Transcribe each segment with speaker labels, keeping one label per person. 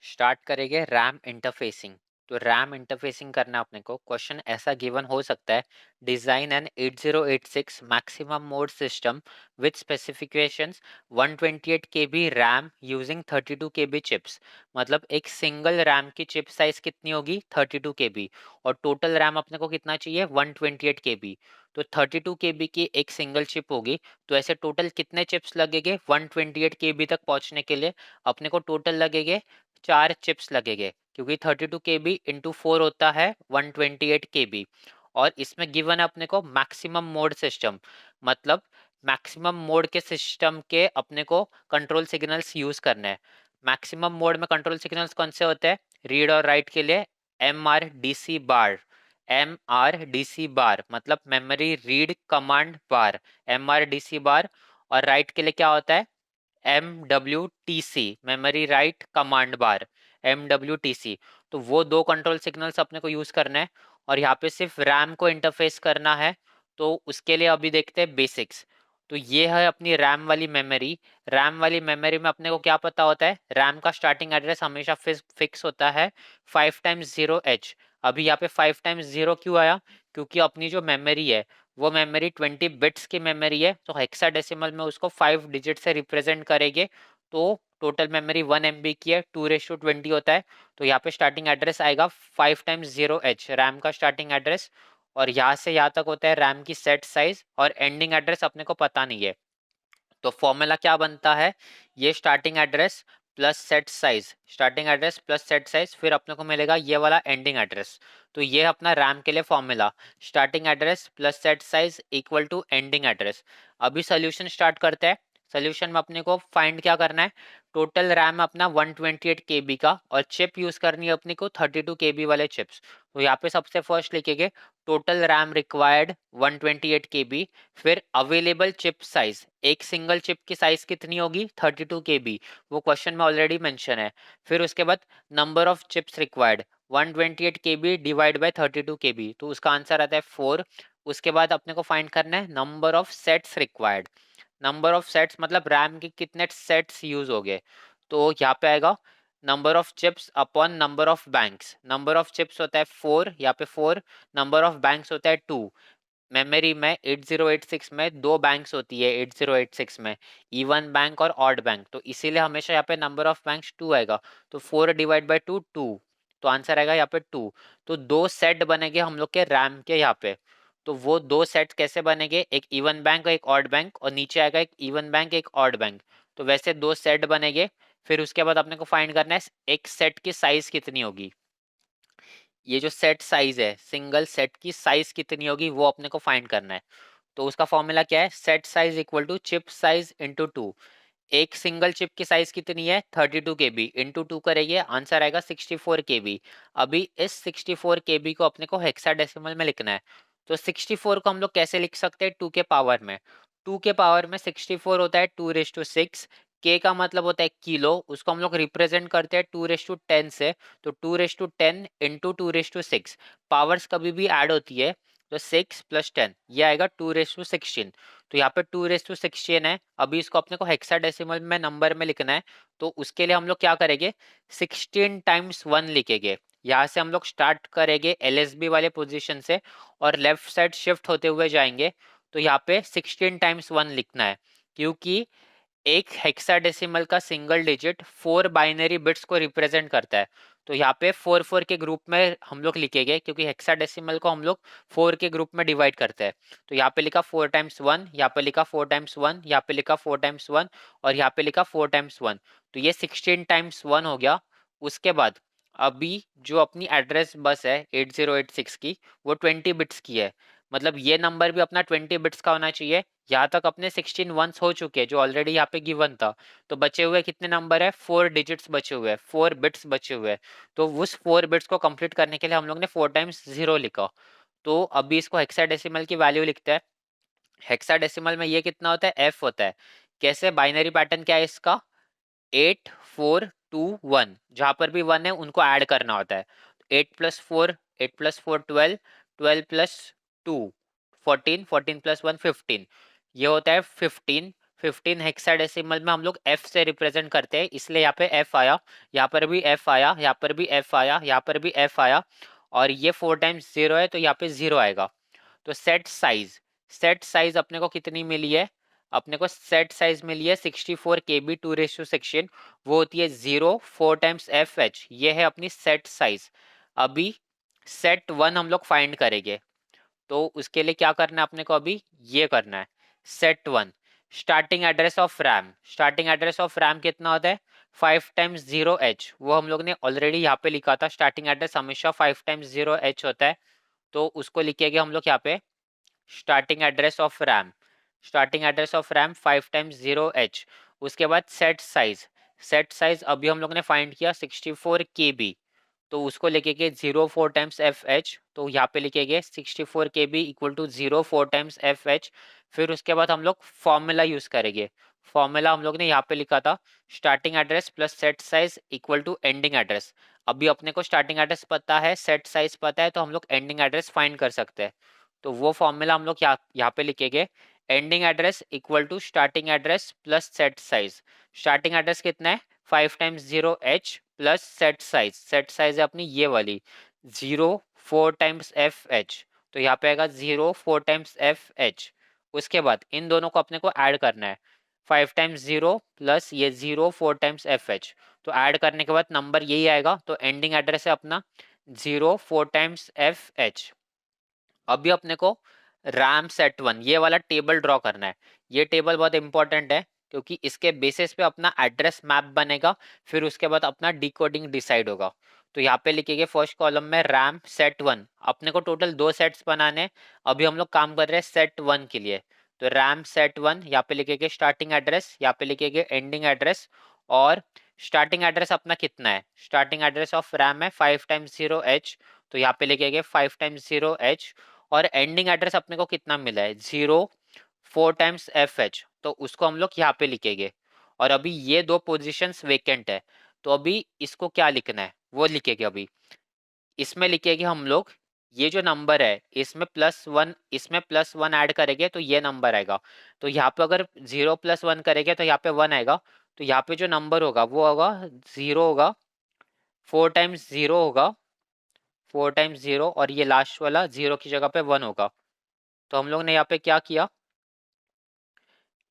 Speaker 1: Start करेंगे RAM interfacing. तो RAM interfacing करना अपने को क्वेश्चन ऐसा गिवन हो सकता है, design N 8086 maximum mode system with specifications 128 KB RAM using 32 KB chips. मतलब एक सिंगल रैम की चिप साइज कितनी होगी 32 KB, और टोटल रैम अपने को कितना चाहिए 128 KB। तो 32 KB की एक सिंगल चिप होगी, तो ऐसे टोटल कितने चिप्स लगेंगे 128 KB तक पहुंचने के लिए? अपने को टोटल लगेंगे 4 चिप्स लगेंगे, क्योंकि 32 KB इंटू 4 होता है 128 KB। और इसमें गिवन है अपने को मैक्सिमम मोड सिस्टम, मतलब मैक्सिमम मोड के सिस्टम के अपने को कंट्रोल सिग्नल्स यूज करना है। मैक्सिमम मोड में कंट्रोल सिग्नल्स कौन से होते हैं? रीड और राइट के लिए MRDC बार, MRDC बार मतलब मेमोरी रीड कमांड बार, MRDC बार। और राइट के लिए क्या होता है? MWTC मेमोरी राइट कमांड बार, MWTC। तो वो दो कंट्रोल सिग्नल्स अपने को यूज करना है, और यहाँ पे सिर्फ रैम को इंटरफेस करना है। तो उसके लिए अभी देखते हैं बेसिक्स। तो ये है अपनी रैम वाली मेमोरी। रैम वाली मेमोरी में अपने को क्या पता होता है? रैम का स्टार्टिंग एड्रेस हमेशा फिक्स होता है 5 टाइम्स 0H। अभी यहाँ पे 5 टाइम्स 0 क्यों आया? क्योंकि अपनी जो मेमोरी है वो मेमोरी 20 बिट्स की मेमोरी है, तो हेक्साडेसिमल में उसको 5 डिजिट से रिप्रेजेंट करेंगे। तो टोटल मेमोरी 1 MB की है, 2:20 होता है। तो यहाँ पे स्टार्टिंग एड्रेस आएगा 5 टाइम्स 0H रैम का स्टार्टिंग एड्रेस। और यहाँ से यहाँ तक होता है रैम की सेट साइज, और एंडिंग एड्रेस अपने को पता नहीं है। तो फॉर्मूला क्या बनता है? ये starting address plus set size, starting address plus set size, फिर अपने को मिलेगा ये वाला एंडिंग एड्रेस। तो ये अपना रैम के लिए formula, starting address plus set size equal to ending address. अभी सोल्यूशन स्टार्ट करते हैं। सोल्यूशन में अपने को फाइंड क्या करना है? टोटल रैम अपना 128 KB का, और चिप यूज करनी है अपने को 32 KB वाले चिप्स। तो यहाँ पे सबसे फर्स्ट लिखेंगे टोटल रैम रिक्वायर्ड 128 KB। फिर अवेलेबल चिप साइज, एक सिंगल चिप की साइज कितनी होगी 32 KB, वो क्वेश्चन में ऑलरेडी मेंशन है। फिर उसके बाद number of chips required 128 KB divide by 32 KB, तो उसका आंसर आता है 4। उसके बाद अपने को फाइंड करना है number of sets required. Number of sets मतलब रैम के कितने सेट्स यूज हो गए। तो यहाँ पे आएगा number of chips upon number of banks. Number of chips होता है 4, यहाँ पे 4। नंबर ऑफ बैंक्स होता है 2। मेमोरी में 8086 में दो बैंक्स होती है 8086 में, इवन बैंक और ऑड बैंक, तो इसीलिए हमेशा यहाँ पे नंबर ऑफ बैंक्स 2 आएगा। तो 4 डिवाइड बाय 2 2, तो आंसर आएगा यहाँ पे 2। तो दो सेट बनेंगे हम लोग के रैम के यहाँ पे। तो वो दो सेट कैसे बनेंगे? एक इवन बैंक और एक ऑड बैंक, और नीचे आएगा एक इवन बैंक एक ऑड बैंक। तो वैसे दो सेट बनेंगे। फिर उसके बाद अपने को फाइंड करना है एक सेट की साइज कितनी होगी। ये जो सेट साइज है, सिंगल सेट की साइज कितनी होगी वो अपने को फाइंड करना है। तो उसका फॉर्मूला क्या है? Set size equal to chip size into 2। एक सिंगल चिप की साइज कितनी है 32 KB, इंटू 2 करेंगे आंसर आएगा 64 KB। अभी इस 64 KB को अपने को हेक्साडेसिमल में लिखना है। तो 64 को हम लोग कैसे लिख सकते हैं? 2 के पावर में। 2 के पावर में 64 होता है 2:6। के का मतलब होता है किलो, उसको हम लोग रिप्रेजेंट करते हैं 2:10 से। तो 2:10 इंटू 2:6। पावर्स कभी भी ऐड होती है, तो 6 + 10 ये आएगा 2:16। तो यहाँ पे 2:16 है। अभी इसको अपने को हेक्साडेसिमल में नंबर में लिखना है। तो उसके लिए हम लोग क्या करेंगे? 16 टाइम्स 1 लिखेंगे। यहाँ से हम लोग स्टार्ट करेंगे LSB वाले पोजीशन से, और लेफ्ट साइड शिफ्ट होते हुए जाएंगे। तो यहाँ पे 16 टाइम्स 1 लिखना है, क्योंकि एक हेक्साडेसिमल का सिंगल डिजिट 4 बाइनरी बिट्स को रिप्रेजेंट करता है। तो यहाँ पे 4 4 के ग्रुप में हम लोग लिखेंगे, क्योंकि हेक्साडेसिमल को हम लोग 4 के ग्रुप में डिवाइड करते हैं। तो यहाँ पे लिखा 4 टाइम्स 1, यहाँ पे लिखा 4 टाइम्स 1, यहाँ पे लिखा 4 टाइम्स 1, और यहाँ पे लिखा 4 टाइम्स 1। तो ये 16 टाइम्स 1 हो गया। उसके बाद अभी जो अपनी एड्रेस बस है 8086 की, वो 20 बिट्स की है। मतलब ये नंबर भी अपना 20 बिट्स का होना चाहिए। यहाँ तक अपने 16 वंस हो चुके हैं जो ऑलरेडी यहाँ पे गिवन था। तो बचे हुए कितने नंबर है? 4 डिजिट्स बचे हुए हैं, 4 बिट्स बचे हुए हैं। तो उस 4 बिट्स को कंप्लीट करने के लिए हम लोग ने 4 टाइम्स 0 लिखा। तो अभी इसको हेक्साडेसिमल की वैल्यू लिखते हैं। हेक्साडेसिमल में ये कितना होता है? F होता है। कैसे? बाइनरी पैटर्न क्या है इसका? 8 4 2 1, जहां पर भी 1 है उनको ऐड करना होता है। 8 + 4, 8 + 4 12, 12 + 2 14, 14 + 1 15। ये होता है 15। 15 हेक्साडेसिमल में हम लोग एफ से रिप्रेजेंट करते हैं, इसलिए यहाँ पे एफ आया, यहाँ पर भी एफ आया, यहाँ पर भी एफ आया, यहाँ पर भी एफ आया, और ये 4 टाइम्स 0 है तो यहाँ पे 0 आएगा। तो सेट साइज अपने को कितनी मिली है, अपने को सेट साइज मिली है 64 KB 2:16, वो होती है 0 4 टाइम्स एफ एच, ये है अपनी सेट साइज। अभी सेट वन हम लोग फाइंड करेंगे, तो उसके लिए क्या करना है अपने को, अभी ये करना है set one. Starting address of RAM, starting address of RAM कितना होता है 5 टाइम्स 0h, वो हम लोग ने ऑलरेडी यहाँ पे लिखा था, स्टार्टिंग एड्रेस हमेशा 5 टाइम्स 0h होता है, तो उसको लिखेंगे हम लोग यहाँ पे starting address of RAM, starting address of RAM 5 times 0h। उसके बाद सेट साइज अभी हम लोग ने फाइंड किया 64 KB, तो उसको लिखेंगे 0 4 टाइम्स एफ एच, तो यहाँ पे लिखेंगे 64 KB equal to 0 4 times F H. फिर उसके बाद हम लोग फॉर्मूला यूज करेंगे, फॉर्मूला हम लोग ने यहाँ पे लिखा था starting address plus set size equal to ending address. अभी अपने को स्टार्टिंग एड्रेस पता है, सेट साइज पता है, तो हम लोग एंडिंग एड्रेस फाइंड कर सकते हैं। तो वो फॉर्मूला हम लोग यहाँ पे लिखेंगे ending address equal to starting address plus set size. Starting address कितना है 5 times 0h plus set size है अपनी ये वाली 0 4 टाइम्स एफ एच, तो यहाँ पे आएगा 0 4 टाइम्स एफ एच। उसके बाद इन दोनों को अपने को ऐड करना है, 5 टाइम्स 0 प्लस ये 0 4 टाइम्स एफ एच, तो ऐड करने के बाद नंबर यही आएगा, तो एंडिंग एड्रेस है अपना 0 4 टाइम्स एफ एच। अभी अपने को रैम सेट वन ये वाला टेबल ड्रॉ करना है, ये टेबल बहुत इंपॉर्टेंट है क्योंकि इसके बेसिस पे अपना एड्रेस मैप बनेगा, फिर उसके बाद अपना डिकोडिंग डिसाइड होगा। तो यहाँ पे लिखेंगे फर्स्ट कॉलम में रैम सेट वन, अपने को टोटल 2 सेट्स बनाने हैं, अभी हम लोग काम कर रहे हैं सेट वन के लिए। तो रैम सेट वन यहाँ पे लिखेंगे स्टार्टिंग एड्रेस, यहाँ पे लिखेंगे एंडिंग एड्रेस, और स्टार्टिंग एड्रेस अपना कितना है, स्टार्टिंग एड्रेस ऑफ रैम है 5 टाइम्स 0h, तो यहाँ पे लिखेंगे 5 टाइम्स 0h, और एंडिंग एड्रेस अपने को कितना मिला है 0 4 टाइम्स एफ एच, तो उसको हम लोग यहाँ पे लिखेंगे। और अभी ये दो पोजीशंस वेकेंट है, तो अभी इसको क्या लिखना है वो लिखेंगे। अभी इसमें लिखेंगे हम लोग ये जो नंबर है इसमें +1, इसमें +1 ऐड करेंगे तो ये नंबर आएगा। तो यहाँ पे अगर 0 + 1 करेंगे तो यहाँ पे 1 आएगा, तो यहाँ पे जो नंबर होगा वो होगा 0 होगा, 4 टाइम्स 0 होगा, 4 टाइम्स 0, और ये लास्ट वाला 0 की जगह पे 1 होगा। तो हम लोग ने यहाँ पे क्या किया,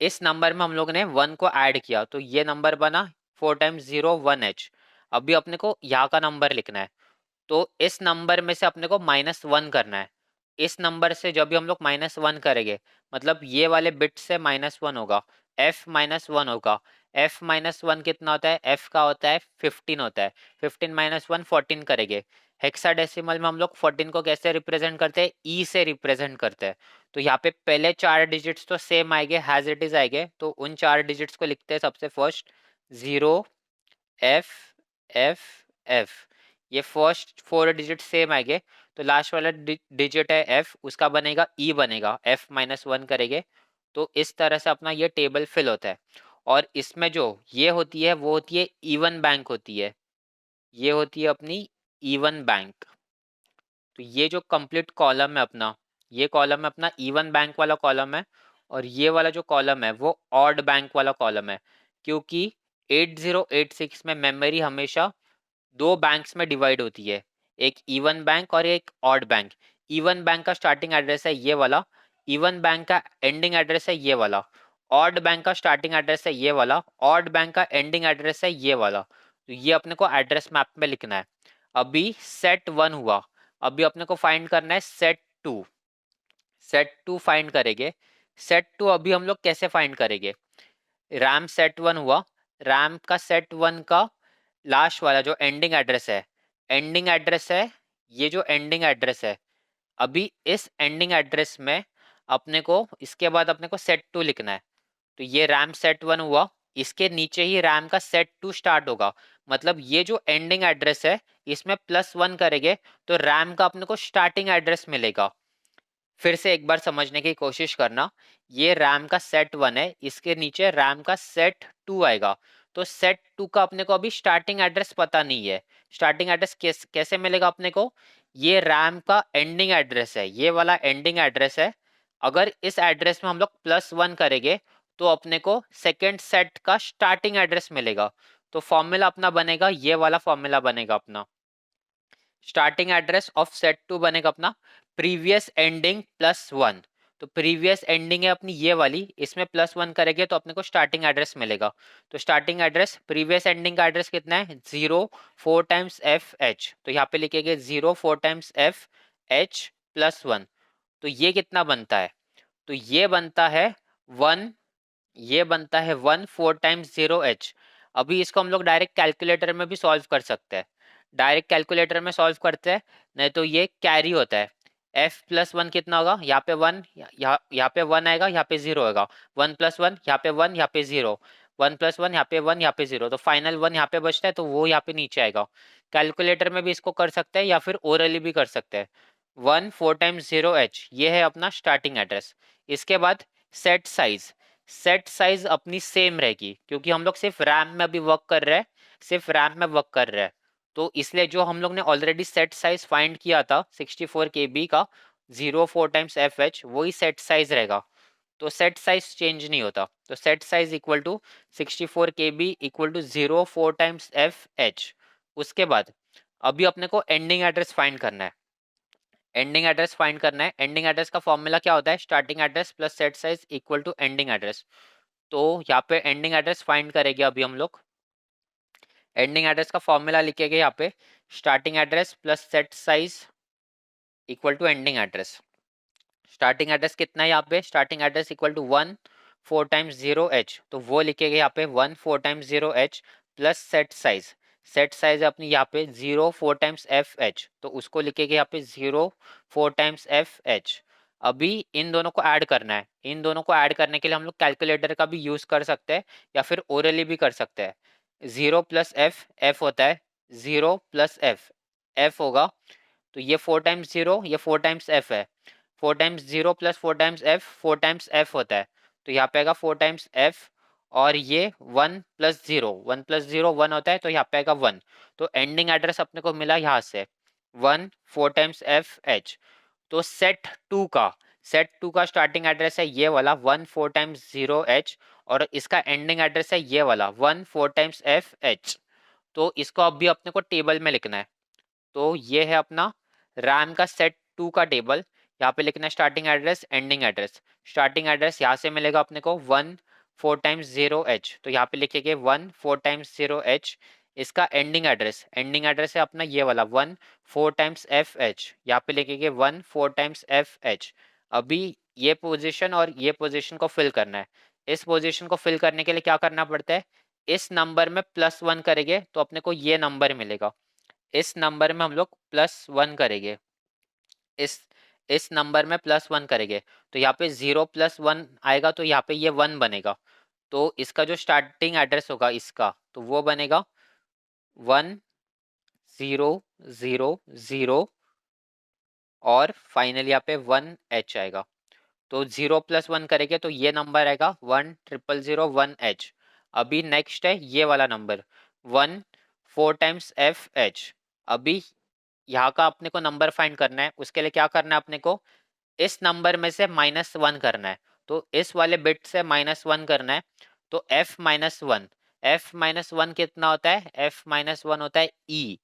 Speaker 1: इस नंबर में हम लोग ने 1 को ऐड किया, तो ये नंबर बना 4 टाइम्स 0 1h। अभी अपने को यहाँ का नंबर लिखना है, तो इस नंबर में से अपने को -1 करना है। इस नंबर से जब भी हम लोग -1 करेंगे, मतलब ये वाले बिट से -1 होगा, f-1 होगा। f-1 कितना होता है, f का होता है 15 होता है, 15 - 1 14 करेंगे। हेक्साडेसिमल में हम लोग 14 को कैसे रिप्रेजेंट करते हैं, ई से रिप्रेजेंट करते हैं। तो यहाँ पे पहले 4 डिजिट्स तो सेम आएंगे, हैज इट इज आएंगे, तो उन 4 डिजिट्स को लिखते हैं सबसे फर्स्ट 0 एफ एफ एफ, ये फर्स्ट 4 डिजिट सेम आएंगे, तो लास्ट वाला डिजिट है एफ, उसका बनेगा ई बनेगा, f-1 करेंगे। तो इस तरह से अपना ये टेबल फिल होता है। और इसमें जो ये होती है वो होती है इवन बैंक होती है, ये होती है अपनी इवन बैंक। तो ये जो कंप्लीट कॉलम है अपना, ये कॉलम है अपना इवन बैंक वाला कॉलम है, और ये वाला जो कॉलम है वो ऑड बैंक वाला कॉलम है, क्योंकि 8086 में मेमोरी हमेशा दो बैंक्स में डिवाइड होती है, एक इवन बैंक और एक ऑड बैंक। इवन बैंक का स्टार्टिंग एड्रेस है ये वाला, इवन बैंक का एंडिंग एड्रेस है ये वाला, ऑड बैंक का स्टार्टिंग एड्रेस है ये वाला, ऑड बैंक का एंडिंग एड्रेस है ये वाला। तो ये अपने को एड्रेस मैप में लिखना है। अभी सेट वन हुआ, अभी अपने को फाइंड करना है set two. Set two find करेंगे, सेट टू अभी हम लोग कैसे फाइंड करेंगे, रैम सेट वन हुआ, रैम का सेट वन का लास्ट वाला जो एंडिंग एड्रेस है, एंडिंग एड्रेस है ये जो एंडिंग एड्रेस है, अभी इस एंडिंग एड्रेस में अपने को इसके बाद अपने को सेट टू लिखना है। तो ये रैम सेट वन हुआ, इसके नीचे ही रैम का सेट टू स्टार्ट होगा, मतलब ये जो एंडिंग एड्रेस है इसमें +1 करेंगे तो रैम का अपने को स्टार्टिंग एड्रेस मिलेगा। फिर से एक बार समझने की कोशिश करना, ये रैम का सेट वन है, इसके नीचे रैम का सेट टू आएगा, तो सेट टू का अपने को अभी स्टार्टिंग एड्रेस पता नहीं है। स्टार्टिंग एड्रेस कैसे मिलेगा अपने को, ये रैम का एंडिंग एड्रेस है, ये वाला एंडिंग एड्रेस है, अगर इस एड्रेस में हम लोग +1 करेंगे तो अपने को सेकेंड सेट का स्टार्टिंग एड्रेस मिलेगा। तो फॉर्मूला अपना बनेगा, ये वाला फॉर्मूला बनेगा अपना। Starting address of set two बनेगा अपना प्रीवियस एंडिंग प्लस वन। तो प्रीवियस एंडिंग है अपनी ये वाली, इसमें प्लस वन करेंगे तो अपने को स्टार्टिंग एड्रेस मिलेगा। तो स्टार्टिंग एड्रेस प्रीवियस एंडिंग का एड्रेस कितना है, 0 4 टाइम्स एफ एच। तो यहाँ पे लिखेंगे 0 4 times F H plus one. तो ये कितना बनता है, तो ये बनता है वन, ये बनता है 1 4 टाइम्स 0 एच। अभी इसको हम लोग डायरेक्ट कैलकुलेटर में भी सॉल्व कर सकते हैं, डायरेक्ट कैलकुलेटर में सॉल्व करते हैं, नहीं तो ये कैरी होता है। f प्लस वन कितना होगा, यहाँ पे वन, यहाँ पे वन आएगा, यहाँ पे जीरो होगा। वन प्लस वन, यहाँ पे वन, यहाँ पे जीरो। वन प्लस वन, यहाँ पे वन, यहाँ पे जीरो। तो फाइनल वन यहाँ पे बचता है, तो वो यहाँ पे नीचे आएगा। कैलकुलेटर में भी इसको कर सकते हैं या फिर ओरली भी कर सकते हैं। 1 4 टाइम्स 0 एच, ये है अपना स्टार्टिंग एड्रेस। इसके बाद सेट साइज, सेट साइज अपनी सेम रहेगी, क्योंकि हम लोग सिर्फ रैम में अभी वर्क कर रहे हैं, सिर्फ रैम में वर्क कर रहे हैं। तो इसलिए जो हम लोग ने ऑलरेडी सेट साइज फाइंड किया था 64 KB का, 0 4 टाइम्स एफ एच, वही सेट साइज रहेगा। तो सेट साइज चेंज नहीं होता। तो set size equal to 64 KB equal to 0 4 times F H. उसके बाद अभी अपने को एंडिंग एड्रेस फाइंड करना है। एंडिंग एड्रेस फाइंड करना है। एंडिंग एड्रेस का फॉर्मूला क्या होता है, starting address plus set size equal to ending address. तो यहाँ पे एंडिंग एड्रेस फाइंड करेंगे अभी हम लोग। एंडिंग एड्रेस का फॉर्मूला लिखेंगे यहाँ पे, starting address plus set size equal to ending address. Starting address कितना है यहाँ पे, starting address equal to 1 4 times 0 H. तो वो लिखेंगे यहाँ पे 1 4 times 0 H plus set size. Set size अपनी यहाँ पे 0 4 टाइम्स एफ एच, तो उसको लिखेंगे यहाँ पे 0 4 टाइम्स एफ एच। अभी इन दोनों को ऐड करना है। इन दोनों को ऐड करने के लिए हम लोग कैलकुलेटर का भी यूज कर सकते हैं या फिर ओरली भी कर सकते हैं। 0 प्लस एफ, एफ होता है 0 प्लस एफ, एफ होगा। तो ये 4 टाइम्स 0, ये 4 टाइम्स एफ है। 4 times 0 plus 4 times F, 4 times F होता है। तो यहाँ पे आएगा 4 टाइम्स एफ। और ये 1 प्लस 0, 1 प्लस 0 1 होता है, तो यहाँ पे आएगा 1। तो एंडिंग एड्रेस अपने को मिला यहाँ से 1 4 टाइम्स एफ एच। तो सेट टू का स्टार्टिंग एड्रेस है ये वाला 1 4 टाइम्स 0 एच, और इसका एंडिंग एड्रेस है ये वाला 1 4 टाइम्स एफ एच। तो इसको अभी अपने को टेबल में लिखना है। तो ये है अपना रैम का सेट टू का टेबल। यहाँ पे लिखना है starting address ending address. Starting address यहाँ से मिलेगा अपने को 1 4 टाइम्स 0 एच, तो यहाँ पे लिखेंगे 1 4 टाइम्स 0 एच। इसका एंडिंग एड्रेस, एंडिंग एड्रेस है अपना ये वाला 1 4 टाइम्स एफ एच, यहाँ पे लिखेंगे 1 4 टाइम्स एफ एच। अभी ये पोजीशन और ये पोजीशन को फिल करना है। इस पोजीशन को फिल करने के लिए क्या करना पड़ता है, इस नंबर में प्लस वन करेंगे तो अपने को ये नंबर मिलेगा। इस नंबर में हम लोग प्लस वन करेंगे, इस इस नंबर में प्लस वन करेंगे, तो यहाँ पे 0 प्लस 1 आएगा, तो यहाँ पे ये 1 बनेगा। तो इसका जो स्टार्टिंग एड्रेस होगा इसका, तो वो बनेगा 1 0 0 0, और फाइनली यहाँ पे 1 एच आएगा। तो 0 प्लस 1 करेंगे तो ये नंबर आएगा 1 0 0 0 1 एच। अभी नेक्स्ट है ये वाला नंबर 1 4 टाइम्स एफ एच। अभी यहाँ का अपने को नंबर फाइंड करना है, उसके लिए क्या करना है अपने को, इस नंबर में से -1 करना है। तो इस वाले बिट से -1 करना है। तो f-1, f-1 कितना होता है, f-1 होता है e।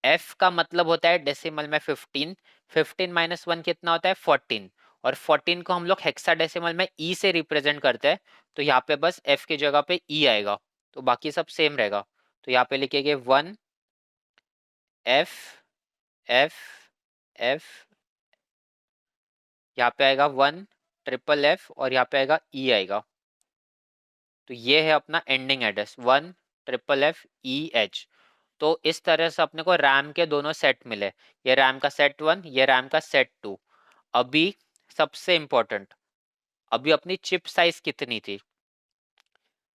Speaker 1: f का मतलब होता है डेसिमल में 15, 15 - 1 कितना होता है 14, और 14 को हम लोग हेक्साडेसिमल में e से रिप्रेजेंट करते हैं। तो यहाँ पे बस f की जगह पे e आएगा, तो बाकी सब सेम रहेगा। तो यहाँ पे लिखेंगे 1 f f f, यहाँ पे आएगा 1 FFF, और यहाँ पे आएगा ई आएगा। तो ये है अपना एंडिंग एड्रेस 1 FFFEH। तो इस तरह से अपने को रैम के दोनों सेट मिले, ये रैम का सेट 1, ये रैम का सेट 2। अभी सबसे इंपॉर्टेंट, अभी अपनी चिप साइज कितनी थी,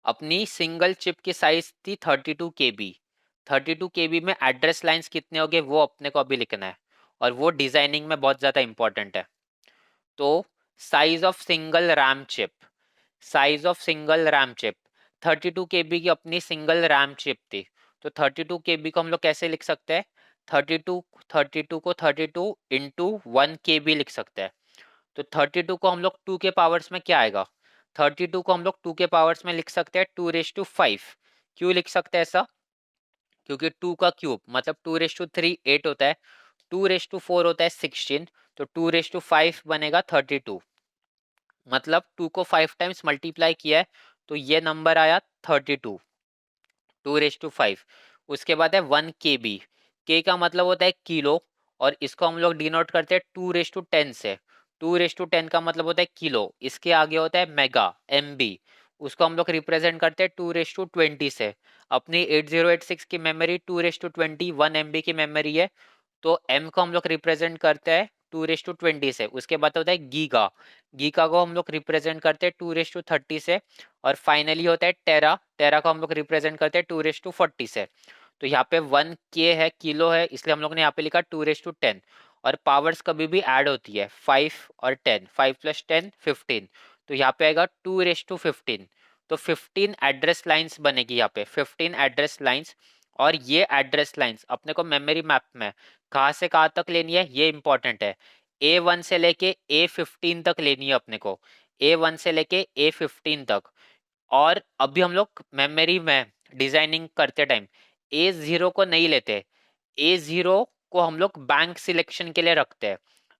Speaker 1: अपनी सिंगल चिप की साइज थी 32 KB। 32 KB में एड्रेस लाइंस कितने हो गए वो अपने को अभी लिखना है, और वो डिजाइनिंग में बहुत ज़्यादा इंपॉर्टेंट है। तो size of single RAM chip, size of single RAM chip 32 KB की अपनी सिंगल रैम चिप थी। तो 32 KB को हम लोग कैसे लिख सकते हैं, 32 को 32 इंटू 1 KB लिख सकते हैं। तो 32 को हम लोग 2 के पावर्स में क्या आएगा, 32 को हम लोग 2 के पावर्स में लिख सकते हैं 2^5। क्यों लिख सकते हैं ऐसा? क्योंकि 2 का क्यूब मतलब 2^3 8 होता है, 2^4 होता है 16, तो 2^5 बनेगा 32। मतलब 2 को 5 टाइम्स मल्टीप्लाई किया है तो ये नंबर आया 32, 2^5। उसके बाद है 1 KB। के का मतलब होता है किलो, और इसको हम लोग डिनोट करते हैं 2^10 से। 2^10 का मतलब होता है किलो, इसके आगे होता है मेगा, MB। उसको हम लोग रिप्रेजेंट करते हैं 2^20 से। अपनी 8086 की मेमोरी 2^20 1 MB की मेमोरी है, तो M को हम लोग रिप्रेजेंट करते हैं 2^20 से। उसके बाद होता है गीगा, गीगा को हम लोग रिप्रेजेंट करते हैं 2^30 से। और फाइनली होता है टेरा, टेरा को हम लोग रिप्रेजेंट करते हैं 2^40 से। तो यहाँ पे 1K है, किलो है, इसलिए हम लोग ने यहाँ पे लिखा 2^10। और पावर्स कभी भी ऐड होती है 5 और 10, 5 + 10 15, तो यहाँ पे आएगा 2^15। तो 15 एड्रेस लाइंस बनेगी यहाँ पे, 15 एड्रेस लाइंस। और ये एड्रेस लाइंस अपने को मेमोरी मैप में कहाँ से कहाँ तक लेनी है ये इंपॉर्टेंट है। A1 से लेके A15 तक लेनी है अपने को, A1 से लेके A15 तक। और अभी हम लोग मेमोरी में डिजाइनिंग करते टाइम A0 को नहीं लेते, A0 को हम लोग बैंक सिलेक्शन के लिए रखते हैं।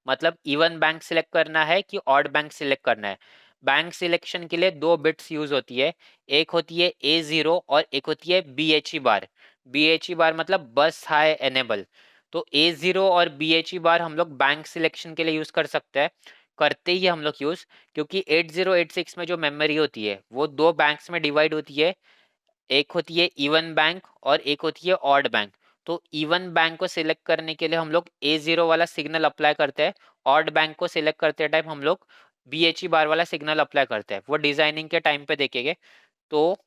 Speaker 1: मतलब इवन बैंक सिलेक्ट करना है कि ऑड बैंक सिलेक्ट करना है। बैंक सिलेक्शन के लिए दो बिट्स यूज होती है, एक होती है A0 और एक होती है BHE बार। BHE बार मतलब बस हाई एनेबल। तो A0 और BHE बार हम लोग बैंक सिलेक्शन के लिए यूज कर सकते हैं, करते ही हम लोग यूज। क्योंकि 8086 में जो मेमोरी होती है वो दो बैंक्स में डिवाइड होती है, एक होती है इवन बैंक और एक होती है ऑड बैंक। तो इवन बैंक को सिलेक्ट करने के लिए हम लोग A0 वाला सिग्नल अप्लाई करते हैं, ऑड बैंक को सिलेक्ट करते टाइम हम लोग BHE बार वाला सिग्नल अप्लाई करते हैं। वो डिजाइनिंग के टाइम पे देखेंगे, तो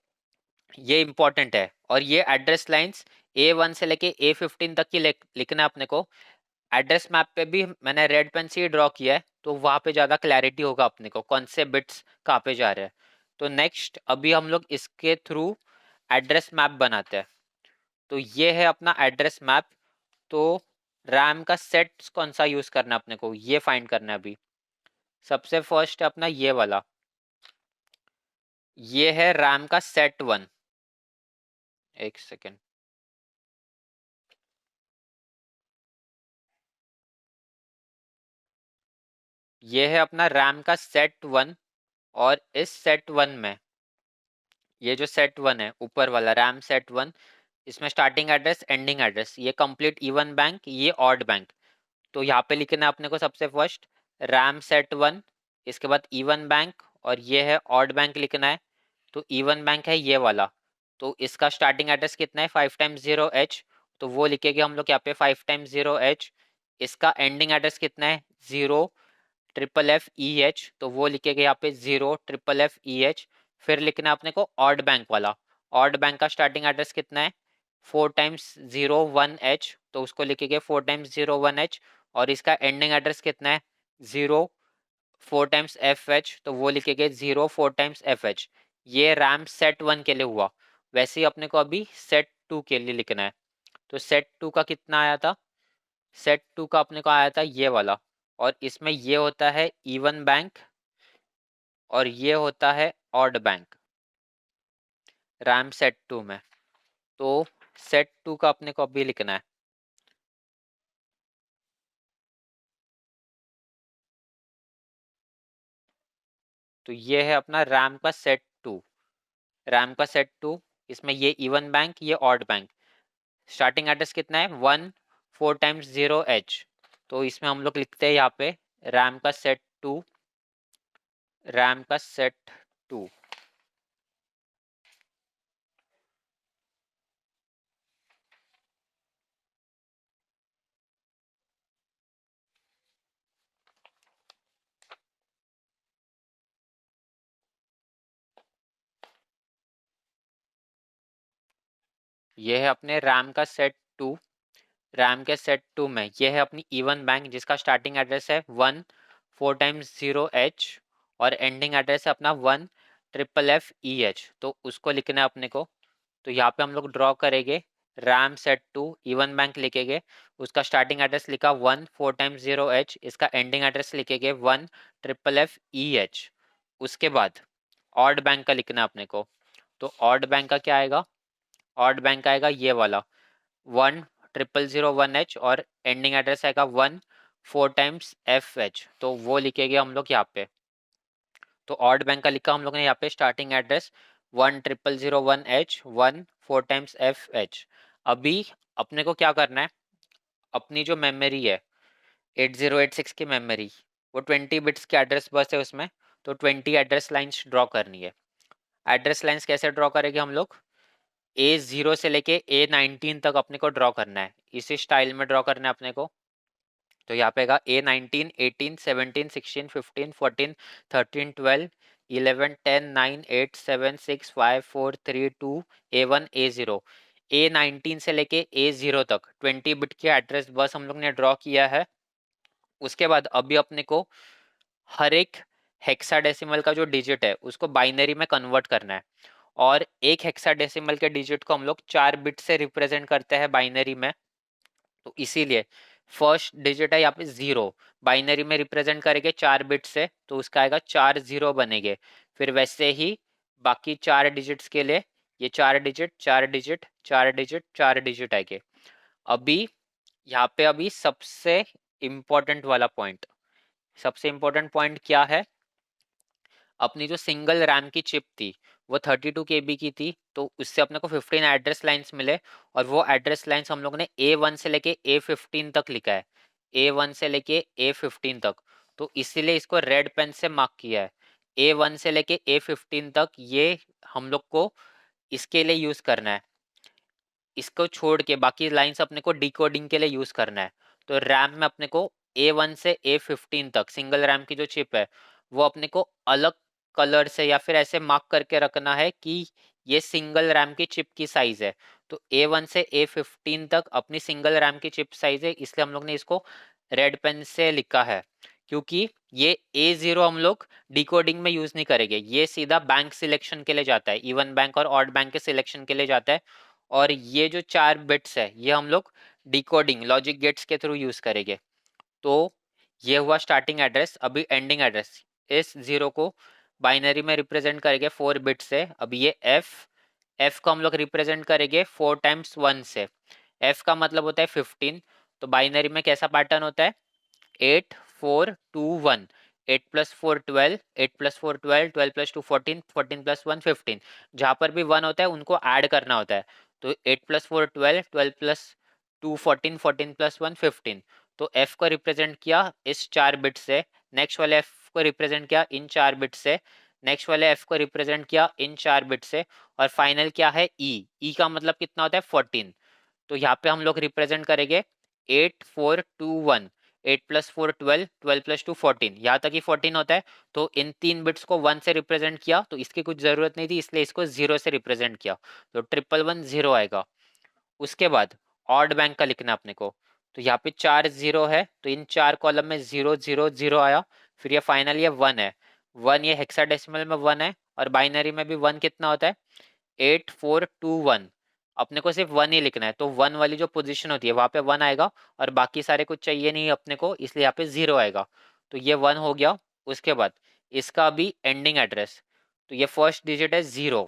Speaker 1: ये इंपॉर्टेंट है। और ये एड्रेस लाइंस A1 से लेके A15 तक की लिखना है अपने को। एड्रेस मैप पे भी मैंने रेड पेन से ही ड्रॉ किया है, तो वहाँ पे ज़्यादा क्लैरिटी होगा अपने को कौन से बिट्स कहाँ पे जा रहे हैं। तो नेक्स्ट अभी हम लोग इसके थ्रू एड्रेस मैप बनाते हैं। तो ये है अपना एड्रेस मैप। तो रैम का सेट कौन सा यूज़ करना है अपने को ये फाइंड करना है अभी। सबसे फर्स्ट है अपना ये वाला, ये है रैम का सेट 1। एक सेकेंड, ये है अपना रैम का सेट 1। और इस सेट 1 में ये जो सेट 1 है ऊपर वाला रैम सेट 1, इसमें स्टार्टिंग एड्रेस एंडिंग एड्रेस ये कंप्लीट इवन बैंक, ये ऑड बैंक। तो यहाँ पे लिखना है अपने को सबसे फर्स्ट रैम सेट 1, इसके बाद इवन बैंक, और ये है ऑड बैंक लिखना है। तो इवन बैंक है ये वाला, तो इसका स्टार्टिंग एड्रेस कितना है 5 × 0H, तो वो लिखेंगे हम लोग यहाँ पे 5 × 0H। इसका एंडिंग एड्रेस कितना है 0FFFEH, तो वो लिखेंगे यहाँ पे 0FFFEH। फिर लिखना है अपने को ऑड बैंक वाला, ऑड बैंक का स्टार्टिंग एड्रेस कितना है 4 × 0 1H, तो उसको लिखेंगे 4 × 0 1H। और इसका एंडिंग एड्रेस कितना है 0 4 × FH, तो वो लिखेंगे 0 4 × FH। ये रैम सेट 1 के लिए हुआ। वैसे ही अपने को अभी सेट 2 के लिए लिखना है। तो सेट 2 का कितना आया था, सेट 2 का अपने को आया था ये वाला। और इसमें ये होता है इवन बैंक और ये होता है ऑड बैंक रैम सेट 2 में। तो सेट 2 का अपने को अभी लिखना है। तो ये है अपना रैम का सेट 2, रैम का सेट 2। इसमें ये इवन बैंक ये ऑड बैंक। स्टार्टिंग एड्रेस कितना है 1 4 × 0H, तो इसमें हम लोग लिखते हैं यहाँ पे रैम का सेट 2, रैम का सेट 2। ये है अपने रैम का सेट 2। रैम के सेट 2 में ये है अपनी इवन बैंक जिसका स्टार्टिंग एड्रेस है 1 4 × 0H और एंडिंग एड्रेस है अपना 1FFFEH, तो उसको लिखना है अपने को। तो यहाँ पे हम लोग ड्रॉ करेंगे रैम सेट 2 इवन बैंक लिखेंगे, उसका स्टार्टिंग एड्रेस लिखा 1 4 × 0H, इसका एंडिंग एड्रेस लिखेंगे 1FFFEH। उसके बाद ऑड बैंक का लिखना है अपने को। तो ऑड बैंक का क्या आएगा, ऑड बैंक आएगा ये वाला 10001H और एंडिंग एड्रेस आएगा 1 4 टाइम्स FH, तो वो लिखेंगे हम लोग यहाँ पे। तो ऑड बैंक का लिखा हम लोग ने यहाँ पे starting address 10001H 1 4 times FH। अभी अपने को क्या करना है, अपनी जो मेमोरी है 8086 की मेमोरी, वो 20 बिट्स की एड्रेस बस है उसमें, तो 20 एड्रेस लाइन्स ड्रॉ करनी है। एड्रेस लाइन्स कैसे ड्रॉ करेंगे हम लोग, A0 से लेके A19 तक अपने को ड्रॉ करना है, इसी स्टाइल में ड्रॉ करना है अपने को। तो यहाँ पे आएगा A19 18 17 16 15 14 13 12 11 10 9 8 7 6 5 4 3 2 A1 A0। A19 से लेके A0 तक 20 बिट की एड्रेस बस हम लोग ने ड्रॉ किया है। उसके बाद अभी अपने को हर एक हेक्साडेसिमल का जो डिजिट है उसको बाइनरी में कन्वर्ट करना है, और एक हेक्साडेसिमल के डिजिट को हम लोग 4 बिट से रिप्रेजेंट करते हैं बाइनरी में। तो इसीलिए फर्स्ट डिजिट है यहाँ पे 0, बाइनरी में रिप्रेजेंट करेंगे 4 बिट से, तो उसका आएगा 4 0 बनेंगे। फिर वैसे ही बाकी 4 डिजिट्स के लिए ये 4 डिजिट 4 डिजिट 4 डिजिट 4 डिजिट आएंगे। अभी यहाँ पे अभी सबसे इम्पोर्टेंट वाला पॉइंट, सबसे इम्पोर्टेंट पॉइंट क्या है, अपनी जो सिंगल रैम की चिप थी वो 32 KB की थी, तो उससे अपने को 15 एड्रेस लाइंस मिले, और वो एड्रेस लाइंस हम लोगों ने A1 से लेके A15 तक लिखा है, A1 से लेके A15 तक। तो इसीलिए इसको रेड पेन से मार्क किया है। A1 से लेके A15 तक ये हम लोग को इसके लिए यूज करना है, इसको छोड़ के बाकी लाइंस अपने को डिकोडिंग के लिए यूज करना है। तो रैम में अपने को A1 से A15 तक सिंगल रैम की जो चिप है वो अपने को अलग कलर से या फिर ऐसे मार्क करके रखना है कि ये सिंगल रैम की चिप की साइज है। तो A1 से A15 तक अपनी सिंगल रैम की चिप साइज है, इसलिए हम लोग ने इसको रेड पेन से लिखा है। क्योंकि ये A0 हम लोग डिकोडिंग में यूज नहीं करेंगे, ये सीधा बैंक सिलेक्शन के लिए जाता है, इवन बैंक और ऑड बैंक के सिलेक्शन के लिए जाता है। और ये जो 4 बिट्स है ये हम लोग डिकोडिंग लॉजिक गेट्स के थ्रू यूज करेंगे। तो ये हुआ स्टार्टिंग एड्रेस। अभी एंडिंग एड्रेस, इस 0 को बाइनरी में रिप्रेजेंट करेंगे 4 बिट से। अभी ये एफ को हम लोग रिप्रेजेंट करेंगे 4 टाइम्स 1 से। एफ का मतलब होता है 15, तो बाइनरी में कैसा पैटर्न होता है 8 4 2 1, 8 + 4 12, 8 + 4 12, 12 + 2 14, 14 + 1 15, जहां पर भी 1 होता है उनको ऐड करना होता है। तो 8 + 4 12, 12 + 2 14, 14 + 1 15। तो एफ को रिप्रेजेंट किया इस 4 बिट से, नेक्स्ट वाले एफ को रिप्रेजेंट किया इन 4 बिट से, नेक्स्ट वाले एफ को रिप्रेजेंट किया इन 4 बिट से, और फाइनल क्या है ई का मतलब कितना होता है 14। तो यहाँ पे हम लोग रिप्रेजेंट करेंगे 8 4 2 1, 8 + 4 12, 12 + 2 14, यहाँ तक ही 14 होता है। तो इन 3 बिट्स को 1 से रिप्रेजेंट किया, तो इसकी कुछ जरूरत नहीं थी इसलिए इसको 0 से रिप्रेजेंट किया, तो 1 1 1 0 आएगा। उसके बाद ऑड बैंक का लिखना अपने को। तो यहाँ पे 4 0 है, तो इन 4 कॉलम में 0 0 0 आया। फिर ये फाइनल ये 1 है, 1 ये हेक्साडेसिमल में 1 है, और बाइनरी में भी 1 कितना होता है 8 4 2 1। अपने को सिर्फ 1 ही लिखना है, तो 1 वाली जो पोजीशन होती है वहां पे 1 आएगा, और बाकी सारे कुछ चाहिए नहीं अपने को इसलिए यहाँ पे 0 आएगा। तो ये 1 हो गया। उसके बाद इसका अभी एंडिंग एड्रेस, तो ये फर्स्ट डिजिट है 0,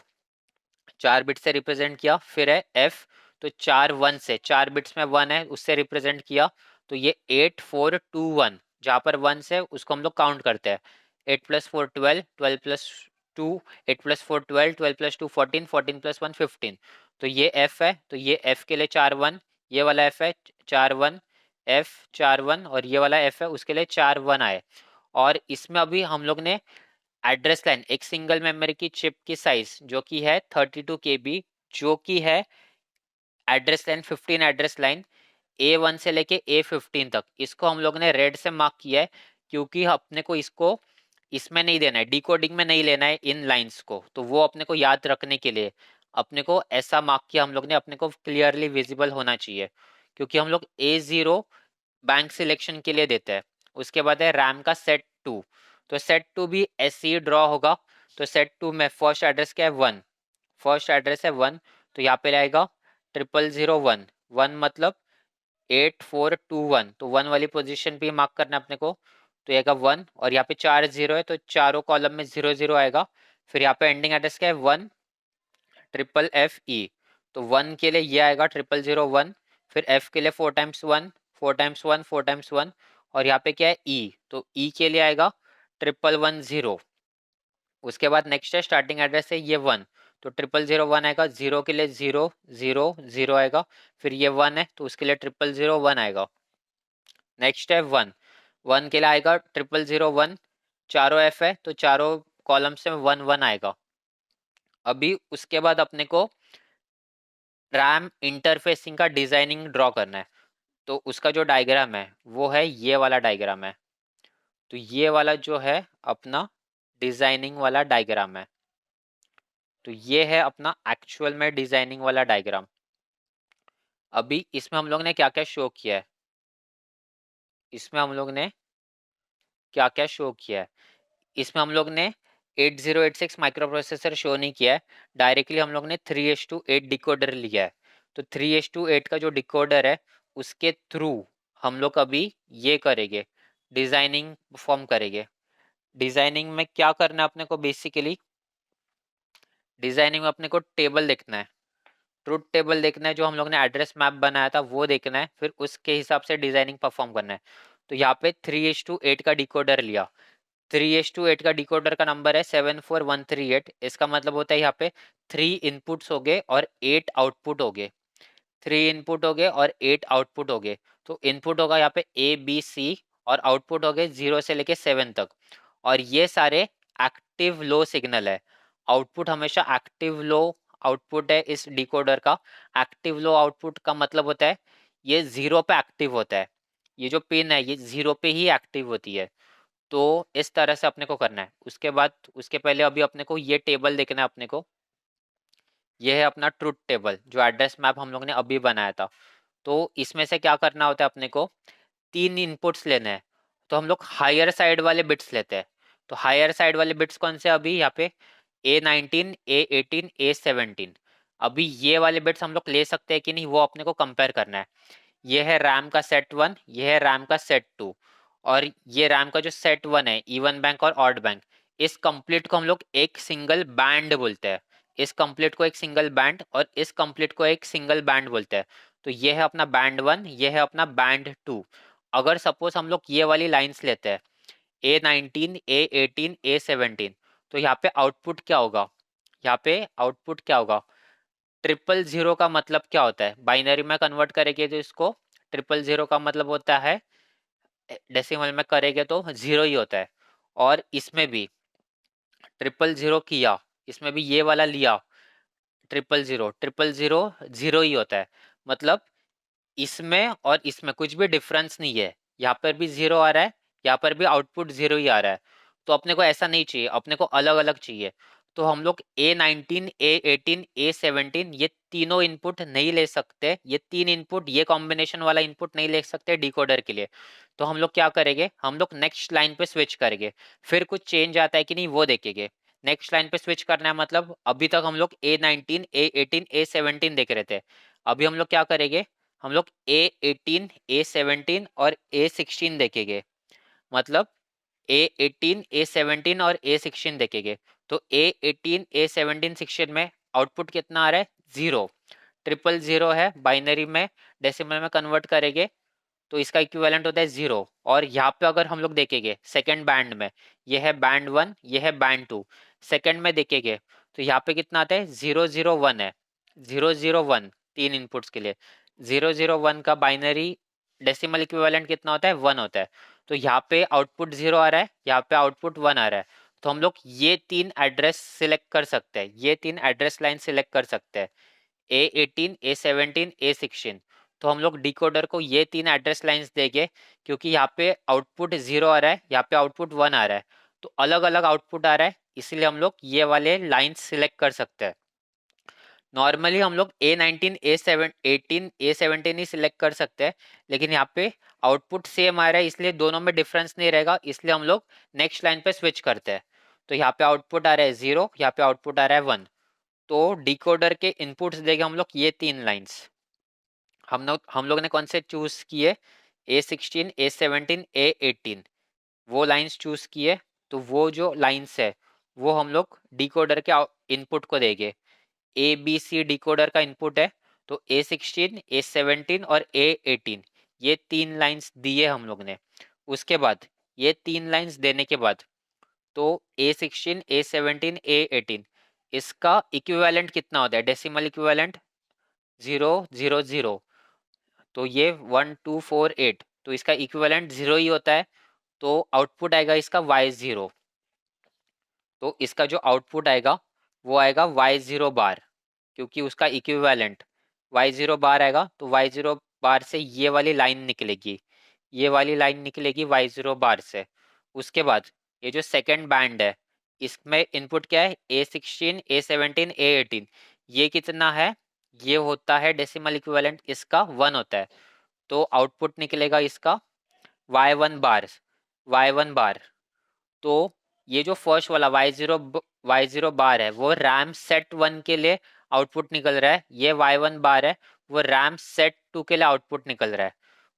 Speaker 1: 4 बिट से रिप्रेजेंट किया। फिर है एफ, तो 4 1 से 4 बिट्स में 1 है उससे रिप्रेजेंट किया। तो ये 8 4 2 1, जहाँ पर 1 से उसको हम लोग काउंट करते हैं। 8 + 4 12, 12 + 2 8 + 4 12, 12 + 2 14, 14 + 1 15। तो ये एफ है, तो ये एफ के लिए 4 1, ये वाला एफ है 4 1, F 4 1, और ये वाला एफ है उसके लिए 4 1 आए। और इसमें अभी हम लोग ने एड्रेस लाइन, एक सिंगल मेमोरी की चिप की साइज जो कि है 32 KB, जो कि है address line 15 address line A1 से लेके A15 तक, इसको हम लोग ने रेड से मार्क किया है। क्योंकि अपने को इसको इसमें नहीं देना है, डिकोडिंग में नहीं लेना है इन लाइंस को, तो वो अपने को याद रखने के लिए अपने को ऐसा मार्क किया हम लोग ने, अपने को क्लियरली विजिबल होना चाहिए। क्योंकि हम लोग A0 बैंक सिलेक्शन के लिए देते हैं। उसके बाद है रैम का सेट 2, तो सेट 2 भी ऐसे ही ड्रॉ होगा। तो सेट 2 में फर्स्ट एड्रेस क्या है 1, फर्स्ट एड्रेस है 1, तो यहाँ पे आएगा 0 0 0 1, 1 मतलब 8 4 2 1, तो 1 वाली पोजीशन भी मार्क करना है अपने को। तो ये आएगा 1, और यहाँ पे 4 0 है तो चारों कॉलम में 0 0 आएगा। फिर यहाँ पे एंडिंग एड्रेस क्या है 1FFE, तो 1 के लिए ये आएगा 0001, फिर F के लिए 4 × 1, 4 × 1, 4 × 1, और यहाँ पे क्या है E, तो E के लिए आएगा 1110। उसके बाद नेक्स्ट है स्टार्टिंग एड्रेस है ये 1, तो 0001 आएगा, 0 के लिए 000 आएगा, फिर ये 1 है तो उसके लिए 0001 आएगा। नेक्स्ट है 1 के लिए आएगा 0001, चारों F है तो चारों कॉलम से 1 आएगा। अभी उसके बाद अपने को रैम इंटरफेसिंग का डिजाइनिंग ड्रॉ करना है, तो उसका जो डायग्राम है वो है ये वाला डायग्राम है। तो ये वाला जो है अपना डिजाइनिंग वाला डायग्राम है, तो ये है अपना एक्चुअल में डिजाइनिंग वाला डायग्राम। अभी इसमें हम लोग ने क्या क्या शो किया है, इसमें हम लोग ने क्या क्या शो किया है, इसमें हम लोग ने 8086 माइक्रो प्रोसेसर शो नहीं किया है, डायरेक्टली हम लोग ने 3:8 डिकोडर लिया है। तो 3:8 का जो डिकोडर है उसके थ्रू हम लोग अभी ये करेंगे, डिजाइनिंग परफॉर्म करेंगे। डिजाइनिंग में क्या करना है अपने को, बेसिकली डिजाइनिंग में अपने को टेबल देखना है, ट्रुथ टेबल देखना है, जो हम लोग ने एड्रेस मैप बनाया था वो देखना है, फिर उसके हिसाब से डिजाइनिंग परफॉर्म करना है। तो यहाँ पे 3:8 का डिकोडर लिया, 3:8 का डिकोडर का नंबर है 74138, इसका मतलब होता है यहाँ पे 3 इनपुट्स हो गए और 8 आउटपुट हो गए, 3 इनपुट हो गए और 8 आउटपुट हो गए। तो इनपुट होगा यहाँ पे A B C और आउटपुट हो गए 0 से लेके 7 तक, और ये सारे एक्टिव लो सिग्नल है। आउटपुट हमेशा एक्टिव लो आउटपुट है इस डिकोडर का। एक्टिव लो आउटपुट का मतलब होता है ये 0 पे एक्टिव होता है, ये जो पिन है ये 0 पे ही एक्टिव होती है। तो इस तरह से अपने को करना है। उसके बाद उसके पहले अभी अपने को ये टेबल देखना है अपने को, ये है अपना ट्रुथ टेबल जो एड्रेस मैप हम लोग ने अभी बनाया था। तो इसमें से क्या करना होता है अपने को, 3 इनपुट्स लेने हैं, तो हम लोग हायर साइड वाले बिट्स लेते हैं। तो हायर साइड वाले बिट्स कौन से, अभी यहाँ पे A19 A18 A17, अभी ये वाले बिट्स हम लोग ले सकते हैं कि नहीं वो अपने को कंपेयर करना है। ये है रैम का सेट 1, ये है रैम का सेट 2, और ये रैम का जो सेट 1 है इवन बैंक और ऑड बैंक, इस कंप्लीट को हम लोग एक सिंगल बैंड बोलते हैं। इस कंप्लीट को एक सिंगल बैंड और इस कंप्लीट को एक सिंगल बैंड बोलते हैं। तो ये है अपना बैंड 1, ये है अपना बैंड 2। अगर सपोज हम लोग ये वाली लाइंस लेते हैं A19 A18 A17, तो यहाँ पे आउटपुट क्या होगा, यहाँ पे आउटपुट क्या होगा, 000 का मतलब क्या होता है, बाइनरी में कन्वर्ट करेंगे तो इसको 000 का मतलब होता है, डेसिमल में करेंगे तो 0 ही होता है। और इसमें भी 000 किया, इसमें भी ये वाला लिया 000 0 ही होता है। मतलब इसमें और इसमें कुछ भी डिफरेंस नहीं है, यहाँ पर भी 0 आ रहा है, यहाँ पर भी आउटपुट 0 ही आ रहा है। तो अपने को ऐसा नहीं चाहिए, अपने को अलग अलग चाहिए। तो हम लोग A19 A18 A17 ये तीनों इनपुट नहीं ले सकते, ये 3 इनपुट ये कॉम्बिनेशन वाला इनपुट नहीं ले सकते डिकोडर के लिए। तो हम लोग क्या करेंगे, हम लोग नेक्स्ट लाइन पे स्विच करेंगे, फिर कुछ चेंज आता है कि नहीं वो देखेंगे। नेक्स्ट लाइन पे स्विच करना है, मतलब अभी तक हम लोग A19 A18 A17 देख रहे थे, अभी हम लोग क्या करेंगे, हम लोग A18 A17 और A16 देखेंगे। मतलब A18 A17 और A16 देखेंगे। तो A18 A17 16 में आउटपुट कितना आ रहा है, 0, 000 है, बाइनरी में डेसिमल में कन्वर्ट करेंगे तो इसका इक्विवेलेंट होता है 0। और यहाँ पे अगर हम लोग देखेंगे सेकंड बैंड में, ये है बैंड 1, ये है बैंड 2, सेकंड में देखेंगे तो यहाँ पे कितना आता है, 001 है, 001 3 इनपुट्स के लिए। 001 का बाइनरी डेसिमल इक्विवेलेंट कितना होता है, 1 होता है। तो यहाँ पे आउटपुट 0 आ रहा है, यहाँ पे आउटपुट 1 आ रहा है। तो हम लोग ये 3 एड्रेस सिलेक्ट कर सकते हैं, ये 3 एड्रेस लाइन सिलेक्ट कर सकते हैं, A18 A17 A16। तो हम लोग डिकोडर को ये 3 एड्रेस लाइंस देंगे, क्योंकि यहाँ पे आउटपुट 0 आ रहा है, यहाँ पे आउटपुट 1 आ रहा है, तो अलग अलग आउटपुट आ रहा है, इसलिए हम लोग ये वाले लाइंस सिलेक्ट कर सकते हैं। नॉर्मली हम लोग A19 A18 A17 ही सिलेक्ट कर सकते हैं, लेकिन यहाँ पे आउटपुट सेम आ रहा है इसलिए दोनों में डिफरेंस नहीं रहेगा, इसलिए हम लोग नेक्स्ट लाइन पे स्विच करते हैं। तो यहाँ पे आउटपुट आ रहा है 0, यहाँ पे आउटपुट आ रहा है 1। तो डिकोडर के इनपुट्स देंगे हम लोग ये 3 लाइंस। हम लोग ने कौन से चूज किए, A16 A17 A18, वो लाइंस चूज किए। तो वो जो लाइंस है वो हम लोग डिकोडर के इनपुट को देंगे। ए बी सी डिकोडर का इनपुट है, तो A16, A17 और A18 ये 3 लाइंस दिए हम लोग ने। उसके बाद ये 3 लाइंस देने के बाद तो A16, A17, A18 इसका इक्विवेलेंट कितना होता है? डेसिमल इक्विवेलेंट 000, तो ये 1248, तो इसका इक्विवेलेंट 0 ही होता है, तो आउटपुट आएगा इसका Y0। तो इसका जो आउटपुट आएगा वो आएगा Y0 बार, क्योंकि उसका इक्विवेलेंट Y0 बार आएगा, तो Y0 बार से ये वाली लाइन निकलेगी, ये वाली लाइन निकलेगी Y0 बार से। उसके बाद ये जो सेकंड बैंड है इसमें इनपुट क्या है? A16, A17, A18 ये कितना है? ये होता है डेसिमल इक्विवेलेंट इसका 1 होता है, तो आउटपुट निकलेगा इसका Y1 बार, Y1 बार। तो ये जो फर्स्ट वाला Y0 बार है वो रैम सेट 1 के लिए आउटपुट निकल रहा है, ये Y1 बार है वो रैम सेट 2 के लिए आउटपुट निकल रहा है।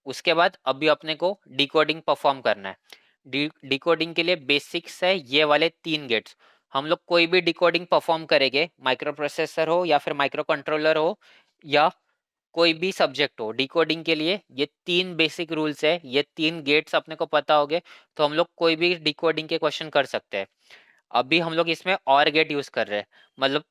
Speaker 1: उसके बाद अभी अपने को डिकोडिंग परफॉर्म करना है। डिकोडिंग के लिए बेसिक्स है ये वाले 3 गेट्स। हम लोग कोई भी डिकोडिंग परफॉर्म करेंगे, माइक्रो प्रोसेसर हो या फिर माइक्रो कंट्रोलर हो या कोई भी सब्जेक्ट हो, डिकोडिंग के लिए ये 3 बेसिक रूल्स है, ये 3 गेट्स अपने को पता होंगे तो हम लोग कोई भी डिकोडिंग के क्वेश्चन कर सकते हैं। अभी हम लोग इसमें और गेट यूज कर रहे हैं,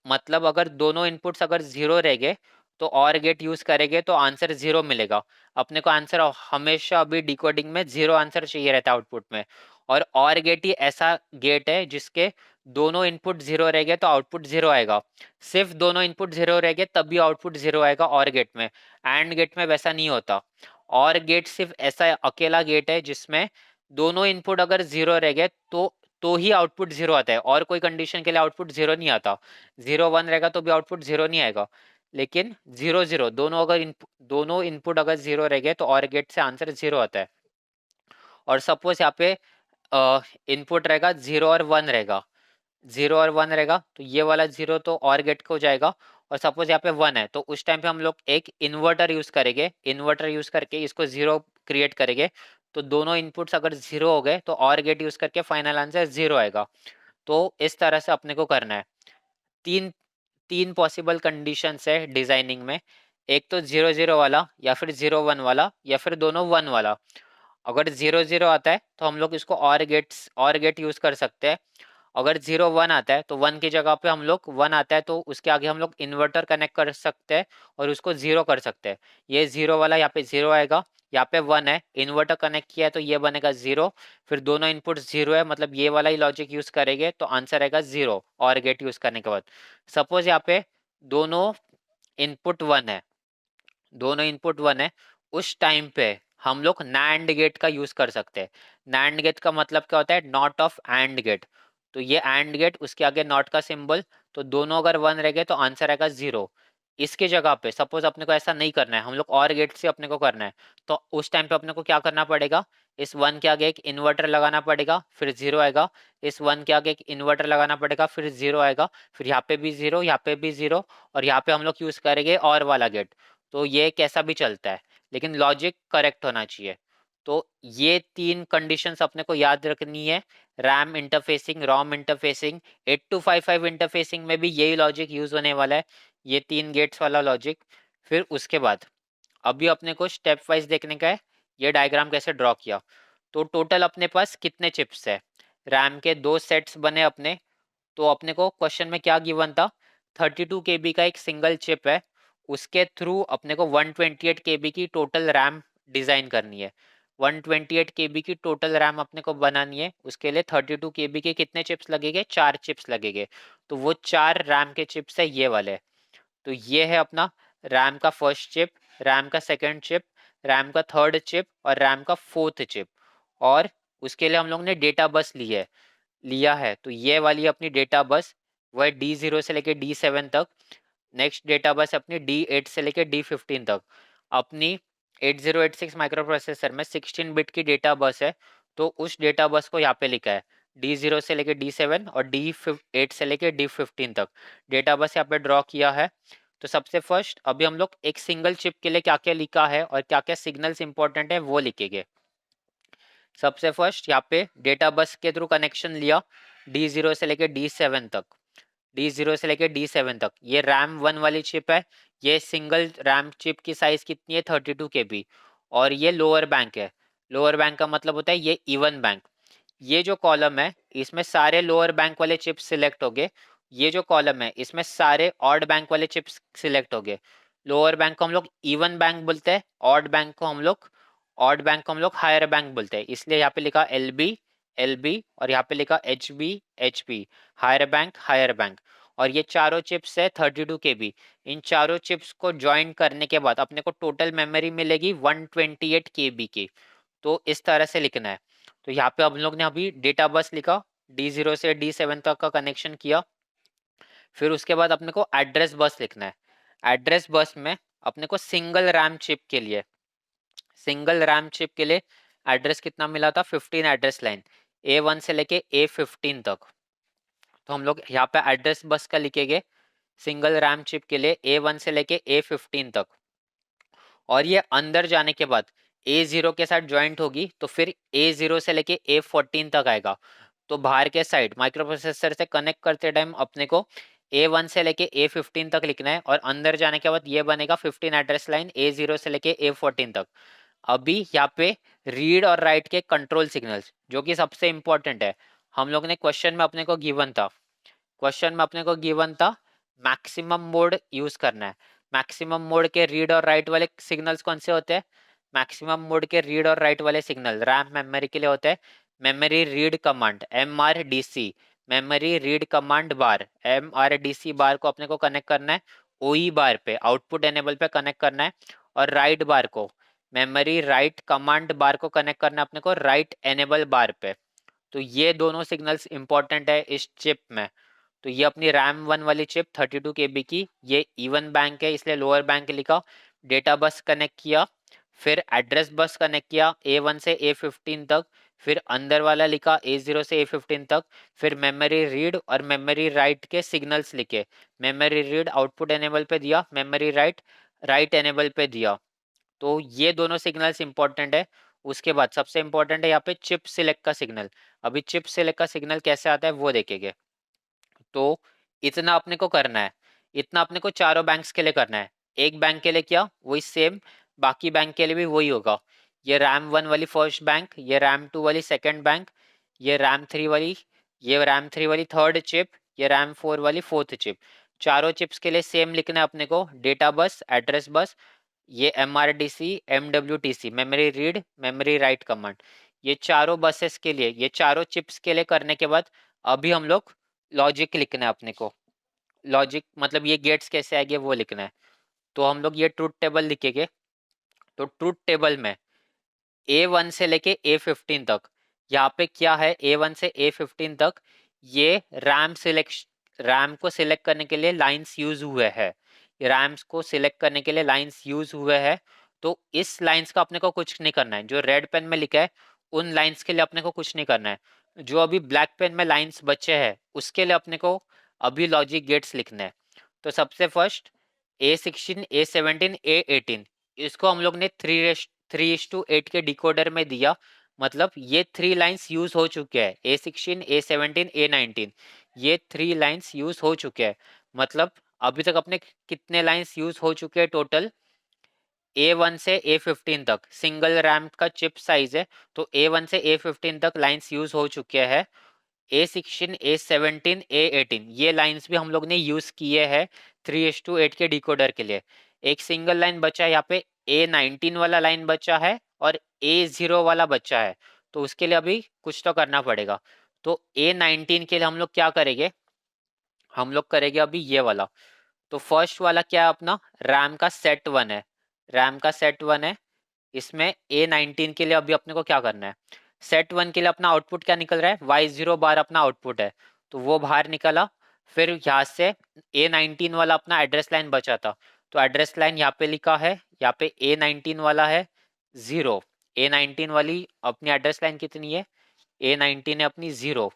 Speaker 1: मतलब अगर दोनों इनपुट्स अगर जीरो रह गए तो और गेट यूज करेंगे तो आंसर जीरो मिलेगा अपने को। आंसर हमेशा अभी डिकोडिंग में जीरो आंसर चाहिए रहता है आउटपुट में, और गेट ही ऐसा गेट है जिसके दोनों इनपुट जीरो रह गए तो आउटपुट जीरो आएगा। सिर्फ दोनों इनपुट जीरो रह गए तब भी आउटपुट जीरो आएगा और गेट में। एंड गेट में वैसा नहीं होता। और गेट सिर्फ ऐसा अकेला गेट है जिसमें दोनों इनपुट अगर जीरो रह गए तो ही आउटपुट जीरो आता है, और कोई कंडीशन के लिए आउटपुट जीरो नहीं आता। 0 1 रहेगा तो भी आउटपुट जीरो नहीं आएगा, लेकिन 0 0 दोनों इनपुट अगर जीरो रह गए तो और गेट से आंसर जीरो आता है। और सपोज यहाँ पे इनपुट रहेगा 0 और 1 रहेगा, 0 और 1 रहेगा तो ये वाला जीरो तो और गेट को जाएगा। और सपोज यहाँ पे 1 है तो उस टाइम पे हम लोग एक इन्वर्टर यूज करेंगे, इन्वर्टर यूज करके इसको जीरो क्रिएट करेंगे। तो दोनों इनपुट्स अगर जीरो हो गए तो और गेट यूज करके फाइनल आंसर जीरो आएगा। तो इस तरह से अपने को करना है। तीन तीन पॉसिबल कंडीशंस है डिजाइनिंग में, एक तो 0 0 वाला या फिर 0 1 वाला या फिर दोनों 1 वाला। अगर 0 0 आता है तो हम लोग इसको और गेट यूज कर सकते हैं। अगर 0 1 आता है तो 1 की जगह पे हम लोग 1 आता है तो उसके आगे हम लोग इन्वर्टर कनेक्ट कर सकते हैं और उसको जीरो कर सकते हैं। ये जीरो वाला यहाँ पे जीरो आएगा, यहाँ पे 1 है, इन्वर्टर कनेक्ट किया है तो ये बनेगा जीरो। फिर दोनों इनपुट जीरो है मतलब ये वाला ही लॉजिक यूज करेंगे तो आंसर आएगा जीरो और गेट यूज करने के बाद। सपोज यहाँ पे दोनों इनपुट 1 है, दोनों इनपुट 1 है, उस टाइम पे हम लोग नैंड गेट का यूज कर सकते हैं। नैंड गेट का मतलब क्या होता है? Not of and gate. तो ये एंड गेट उसके आगे नॉट का सिंबल, तो दोनों अगर 1 रह गए तो आंसर आएगा जीरो। इसके जगह पे सपोज अपने को ऐसा नहीं करना है, हम लोग और गेट से अपने को करना है, तो उस टाइम पे अपने को क्या करना पड़ेगा? इस 1 के आगे एक इन्वर्टर लगाना पड़ेगा फिर जीरो आएगा, इस 1 के आगे एक इन्वर्टर लगाना पड़ेगा फिर जीरो आएगा, फिर यहाँ पे भी जीरो, यहाँ पे भी जीरो, और यहाँ पे हम लोग यूज करेंगे और वाला गेट। तो ये कैसा भी चलता है लेकिन लॉजिक करेक्ट होना चाहिए। तो ये 3 कंडीशंस अपने को याद रखनी है। RAM interfacing, ROM interfacing, 8255 interfacing में भी यही लॉजिक यूज होने वाला है, ये 3 गेट्स वाला लॉजिक। फिर उसके बाद अभी अपने को स्टेप वाइज देखने का है, ये डायग्राम कैसे ड्रॉ किया। तो टोटल अपने पास कितने चिप्स है? रैम के 2 सेट्स बने अपने। तो अपने को क्वेश्चन में क्या गिवन था? 32 KB का एक सिंगल चिप है, उसके थ्रू अपने को 128 KB की टोटल रैम डिजाइन करनी है। 128 KB की टोटल रैम अपने को बनानी है, उसके लिए 32 KB के कितने चिप्स लगेंगे? 4 चिप्स लगेंगे। तो वो 4 रैम के चिप्स है ये वाले। तो ये है अपना रैम का फर्स्ट चिप, रैम का सेकंड चिप, रैम का थर्ड चिप और रैम का फोर्थ चिप। और उसके लिए हम लोग ने डेटा बस लिया है, तो ये वाली अपनी डेटा बस वह D0 से लेके D7 तक। नेक्स्ट डेटा बस अपनी D8 से लेके D15 तक। अपनी 8086 माइक्रो प्रोसेसर में 16 बिट की डेटा बस है, तो उस डेटा बस को यहाँ पे लिखा है D0 से लेके D7 और D8 से लेके D15 तक डेटा बस यहाँ पे ड्रॉ किया है। तो सबसे फर्स्ट अभी हम लोग एक सिंगल चिप के लिए क्या क्या लिखा है और क्या क्या सिग्नल्स इंपॉर्टेंट है वो लिखेंगे। सबसे फर्स्ट यहाँ पे डेटा बस के थ्रू कनेक्शन लिया, D0 से लेके D7 तक, D0 से लेके D7 तक ये रैम 1 वाली चिप है। ये सिंगल रैम चिप की साइज कितनी है, 32 KB। और ये लोअर बैंक है। लोअर बैंक का मतलब होता है ये इवन बैंक। ये जो कॉलम है इसमें सारे लोअर बैंक वाले चिप्स सिलेक्ट हो गए। ये जो कॉलम है इसमें सारे ऑड बैंक वाले चिप्स सिलेक्ट हो गए। लोअर बैंक को हम लोग इवन बैंक बोलते हैं, ऑड बैंक को हम लोग हायर बैंक बोलते हैं। इसलिए यहाँ पे लिखा एल बी और यहाँ पे लिखा एच बी हायर बैंक। और ये चारों चिप्स है 32 KB। इन चारों चिप्स को ज्वाइन करने के बाद अपने को टोटल मेमोरी मिलेगी 128 KB की। तो इस तरह से लिखना है। तो यहाँ पे हम लोग ने अभी डेटा बस लिखा, D0 से D7 तक का कनेक्शन किया। फिर उसके बाद अपने को एड्रेस बस लिखना है। एड्रेस बस में अपने को सिंगल रैम चिप के लिए एड्रेस कितना मिला था, 15 एड्रेस लाइन, A1 से लेके A15 तक। तो हम लोग यहाँ पे एड्रेस बस का लिखेंगे सिंगल रैम चिप के लिए A1 से लेके A15 तक। और ये अंदर जाने के बाद A0 के साथ ज्वाइंट होगी तो फिर A0 से लेके A14 तक आएगा। तो बाहर के साइड माइक्रो प्रोसेसर से कनेक्ट करते टाइम अपने को A1 से लेके A15 तक लिखना है और अंदर जाने के बाद ये बनेगा 15 एड्रेस लाइन A0 से लेके A14 तक। अभी यहाँ पे रीड और राइट के कंट्रोल सिग्नल्स जो कि सबसे इंपॉर्टेंट है, हम लोग ने क्वेश्चन में अपने को गिवन था मैक्सिमम मोड यूज करना है। मैक्सिमम मोड के रीड और राइट वाले सिग्नल्स कौन से होते हैं, मैक्सिमम मोड के रीड और राइट वाले सिग्नल रैम मेमोरी के लिए होते हैं memory read command MRDC, memory read command बार MRDC बार को अपने को कनेक्ट करना है OE बार पे, आउटपुट एनेबल पे कनेक्ट करना है। और राइट बार को मेमोरी राइट कमांड बार को कनेक्ट करना है अपने को राइट एनेबल बार पे। तो ये दोनों सिग्नल्स इंपॉर्टेंट है इस चिप में। तो ये अपनी रैम 1 वाली चिप 32 KB की, ये इवन बैंक है इसलिए लोअर बैंक लिखा। डेटा बस कनेक्ट किया, फिर एड्रेस बस कनेक्ट किया A1 से A15 तक, फिर अंदर वाला लिखा A0 से A15 तक। फिर मेमोरी रीड और मेमोरी राइट के सिग्नल्स लिखे, मेमोरी रीड आउटपुट एनेबल पे दिया, मेमोरी राइट राइट एनेबल पे दिया। तो ये दोनों सिग्नल्स इंपॉर्टेंट है। उसके बाद सबसे इंपॉर्टेंट है यहाँ पे चिप सिलेक्ट का सिग्नल। अभी चिप सिलेक्ट का सिग्नल कैसे आता है वो देखेंगे। तो इतना अपने को करना है, इतना अपने को चारों बैंक्स के लिए करना है। एक बैंक के लिए क्या वही सेम, बाकी बैंक के लिए भी वही होगा। ये रैम 1 वाली फर्स्ट बैंक, ये रैम 2 वाली सेकंड बैंक, ये रैम 3 वाली थर्ड चिप, ये रैम 4 वाली फोर्थ चिप। चारों चिप्स के लिए सेम लिखना है अपने को, डेटा बस एड्रेस बस, ये MRDC MWTC memory read memory write command. ये चारों बसेस के लिए, ये चारों चिप्स के लिए करने के बाद अभी हम लोग लॉजिक लिखना है अपने को। लॉजिक मतलब ये गेट्स कैसे आएंगे वो लिखना है। तो हम लोग ये ट्रूथ टेबल लिखेंगे। तो ट्रूथ टेबल में A1 से लेके A15 तक, यहाँ पे क्या है A1 से A15 तक, ये रैम को सिलेक्ट करने के लिए लाइंस यूज हुए हैं। रैम्स को सिलेक्ट करने के लिए लाइंस यूज हुए हैं। तो इस लाइंस का अपने को कुछ नहीं करना है, जो रेड पेन में लिखा है उन लाइंस के लिए अपने को कुछ नहीं करना है। जो अभी ब्लैक पेन में लाइंस बचे हैं उसके लिए अपने को अभी लॉजिक गेट्स लिखने हैं। तो सबसे फर्स्ट A16 A17 A18, इसको हम लोग ने 3:8 के डिकोडर में दिया। मतलब ये 3 लाइंस यूज हो चुके हैं, A16 A17 A19, ये 3 लाइंस यूज हो चुके हैं। मतलब अभी तक अपने कितने लाइंस यूज हो चुके हैं टोटल, A1 से A15 तक सिंगल रैम का चिप साइज है। तो A1 से A15 तक लाइंस यूज हो चुके हैं। A16 A17 A18 ये लाइंस भी हम लोग ने यूज किए हैं 3:8 के डिकोडर के लिए। एक सिंगल लाइन बचा है यहाँ पे, A19 वाला लाइन बचा है और A0 वाला बचा है। तो उसके लिए अभी कुछ तो करना पड़ेगा। तो A19 के लिए हम लोग क्या करेंगे, हम लोग करेंगे अभी ये वाला। तो फर्स्ट वाला क्या है अपना, रैम का सेट वन है, रैम का सेट वन है। इसमें A19 के लिए अभी अपने को क्या करना है, सेट वन के लिए अपना आउटपुट क्या निकल रहा है, Y0 बार अपना आउटपुट है। तो वो बाहर निकला। फिर यहाँ से A19 वाला अपना एड्रेस लाइन बचा था। तो एड्रेस लाइन यहाँ पे लिखा है, यहाँ पे A19 वाला है 0। A19 वाली अपनी एड्रेस लाइन कितनी है, A19 है अपनी 0।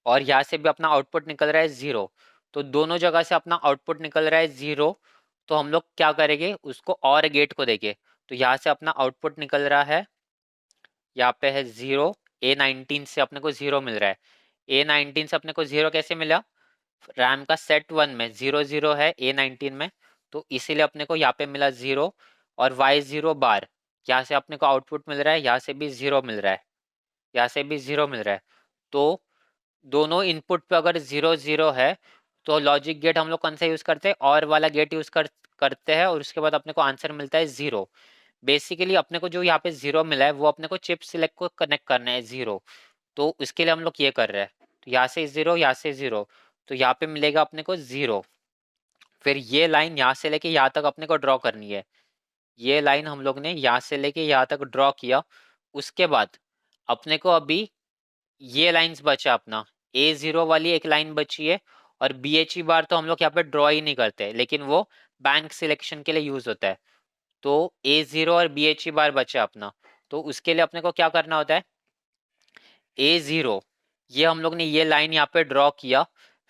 Speaker 1: और यहाँ से भी अपना आउटपुट निकल रहा है 0। तो दोनों जगह से अपना आउटपुट निकल रहा है 0। तो हम लोग क्या करेंगे, उसको और गेट को देंगे। तो यहाँ से अपना आउटपुट निकल रहा है, यहाँ पे है 0, A19 से अपने को 0 मिल रहा है। A19 से अपने को 0 कैसे मिला, रैम का सेट 1 में 0 0 है A19 में, तो इसीलिए अपने को यहाँ पे मिला 0। और Y0 बार, यहाँ से अपने को आउटपुट मिल रहा है, यहाँ से भी 0 मिल रहा है, यहाँ से भी 0 मिल रहा है। तो दोनों इनपुट पे अगर 0 0 है तो लॉजिक गेट हम लोग कौन सा यूज करते हैं, और वाला गेट यूज करते हैं, और उसके बाद अपने को आंसर मिलता है 0। बेसिकली अपने को जो यहाँ पे 0 मिला है वो अपने को चिप सिलेक्ट को कनेक्ट करना है 0, तो उसके लिए हम लोग ये कर रहे हैं। तो यहाँ से 0, यहाँ से 0, तो यहाँ पे मिलेगा अपने को 0। फिर ये लाइन यहाँ से लेके यहाँ तक अपने को ड्रॉ करनी है, ये लाइन हम लोग ने यहाँ से लेके यहाँ तक ड्रॉ किया। उसके बाद अपने को अभी ये लाइंस बचा अपना, A0 वाली एक लाइन बची है, और BHE बार तो हम लोग यहाँ पे ड्रॉ ही नहीं करते, लेकिन वो बैंक सिलेक्शन के लिए यूज होता है। तो A0 और BHE बार बचा अपना, तो उसके लिए अपने को क्या करना होता है, A0 ये हम लोग ने ये लाइन यहाँ पे ड्रॉ किया।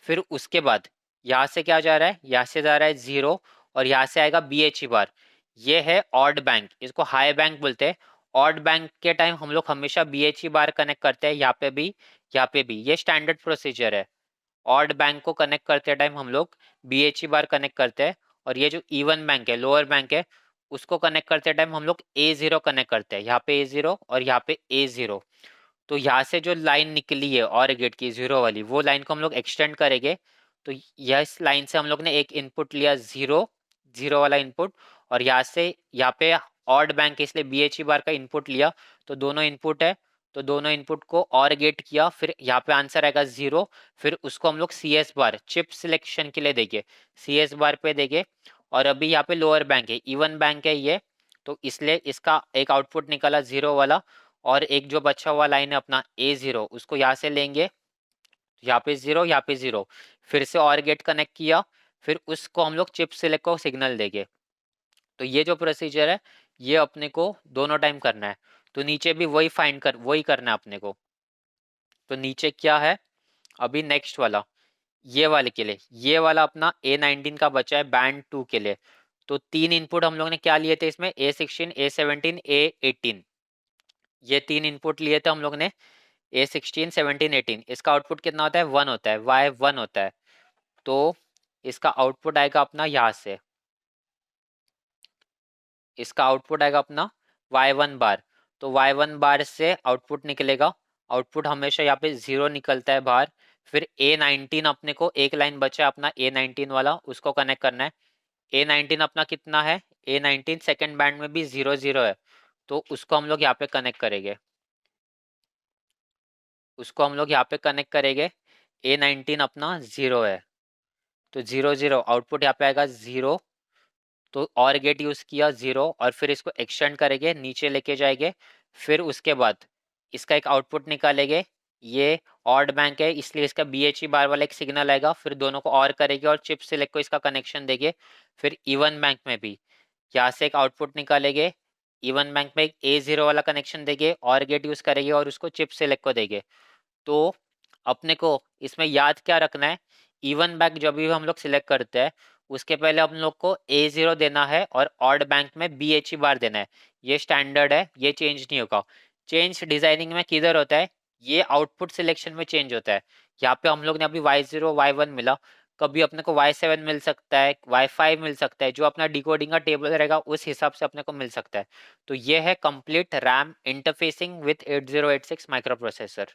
Speaker 1: फिर उसके बाद यहाँ से क्या जा रहा है, यहाँ से जा रहा है 0, और यहाँ से आएगा BHE बार। ये है ऑड बैंक, इसको हाई बैंक बोलते हैं। ऑड बैंक के टाइम हम लोग हमेशा BHE बार कनेक्ट करते हैं, यहाँ पे भी, यहाँ पे भी, ये स्टैंडर्ड प्रोसीजर है। ऑड बैंक को कनेक्ट करते टाइम हम लोग BHE बार कनेक्ट करते हैं, और ये जो इवन बैंक है, लोअर बैंक है, उसको कनेक्ट करते टाइम हम लोग A0 कनेक्ट करते हैं, यहाँ पे A0 और यहाँ पे A0। तो यहाँ से जो लाइन निकली है और गेट की 0 वाली, वो लाइन को हम लोग एक्सटेंड करेंगे। तो यह इस लाइन से हम लोग ने एक इनपुट लिया 0 0 वाला इनपुट, और यहाँ से यहाँ पे ऑड बैंक इसलिए BHE बार का इनपुट लिया, तो दोनों इनपुट है, तो दोनों इनपुट को और गेट किया, फिर यहाँ पे आंसर आएगा 0। फिर उसको हम लोग CS बार चिप सिलेक्शन के लिए देंगे, CS बार पे देंगे। और अभी यहाँ पे लोअर बैंक है, इवन बैंक है ये, तो इसलिए इसका एक आउटपुट निकला 0 वाला, और एक जो बचा हुआ लाइन है अपना A0, उसको यहाँ से लेंगे, यहाँ पे 0, यहाँ पे 0, फिर से और गेट कनेक्ट किया, फिर उसको हम लोग चिप सिलेक्ट को सिग्नल देंगे। तो ये जो प्रोसीजर है ये अपने को दोनों टाइम करना है। तो नीचे भी वही करना है अपने को। तो नीचे क्या है अभी नेक्स्ट वाला, ये वाले के लिए, ये वाला अपना A19 का बचा है बैंड 2 के लिए। तो तीन इनपुट हम लोग ने क्या लिए थे इसमें, A16 A17 A18, ये तीन इनपुट लिए थे हम लोग ने, A16 17 18। इसका आउटपुट कितना होता है, 1 होता है, Y1 होता है। तो इसका आउटपुट आएगा अपना यहाँ से, इसका आउटपुट आएगा अपना Y1 बार। तो Y1 बार से आउटपुट निकलेगा, आउटपुट हमेशा यहाँ पे 0 निकलता है बाहर। फिर A19 अपने को एक लाइन बचा है अपना A19 वाला, उसको कनेक्ट करना है। A19 अपना कितना है, A19 सेकेंड बैंड में भी 0 0 है, तो उसको हम लोग यहाँ पे कनेक्ट करेंगे, उसको हम लोग यहाँ पे कनेक्ट करेंगे। A19 अपना 0 है, तो 0 0 आउटपुट यहाँ पे आएगा 0। तो और गेट यूज किया 0, और फिर इसको एक्सटेंड करेंगे, नीचे लेके जाएंगे। फिर उसके बाद इसका एक आउटपुट निकालेंगे, ये ऑड बैंक है इसलिए इसका BHE बार वाला एक सिग्नल आएगा, फिर दोनों को और करेंगे और चिप सिलेक्ट को इसका कनेक्शन देंगे। फिर इवन बैंक में भी यहाँ से एक आउटपुट निकालेंगे, इवन बैंक में एक A0 वाला कनेक्शन देंगे, और गेट यूज करेंगे और उसको चिप सिलेक्ट को देंगे। तो अपने को इसमें याद क्या रखना है, इवन बैंक जब भी हम लोग सिलेक्ट करते हैं उसके पहले हम लोग को A0 देना है, और ऑड बैंक में BHE बार देना है। ये स्टैंडर्ड है, ये चेंज नहीं होगा। चेंज डिजाइनिंग में किधर होता है, ये आउटपुट सिलेक्शन में चेंज होता है। यहाँ पे हम लोग ने अभी Y0 Y1 मिला, कभी अपने को Y7 मिल सकता है, Y5 मिल सकता है, जो अपना डिकोडिंग का टेबल रहेगा उस हिसाब से अपने को मिल सकता है। तो ये है complete RAM interfacing with 8086 micro processor.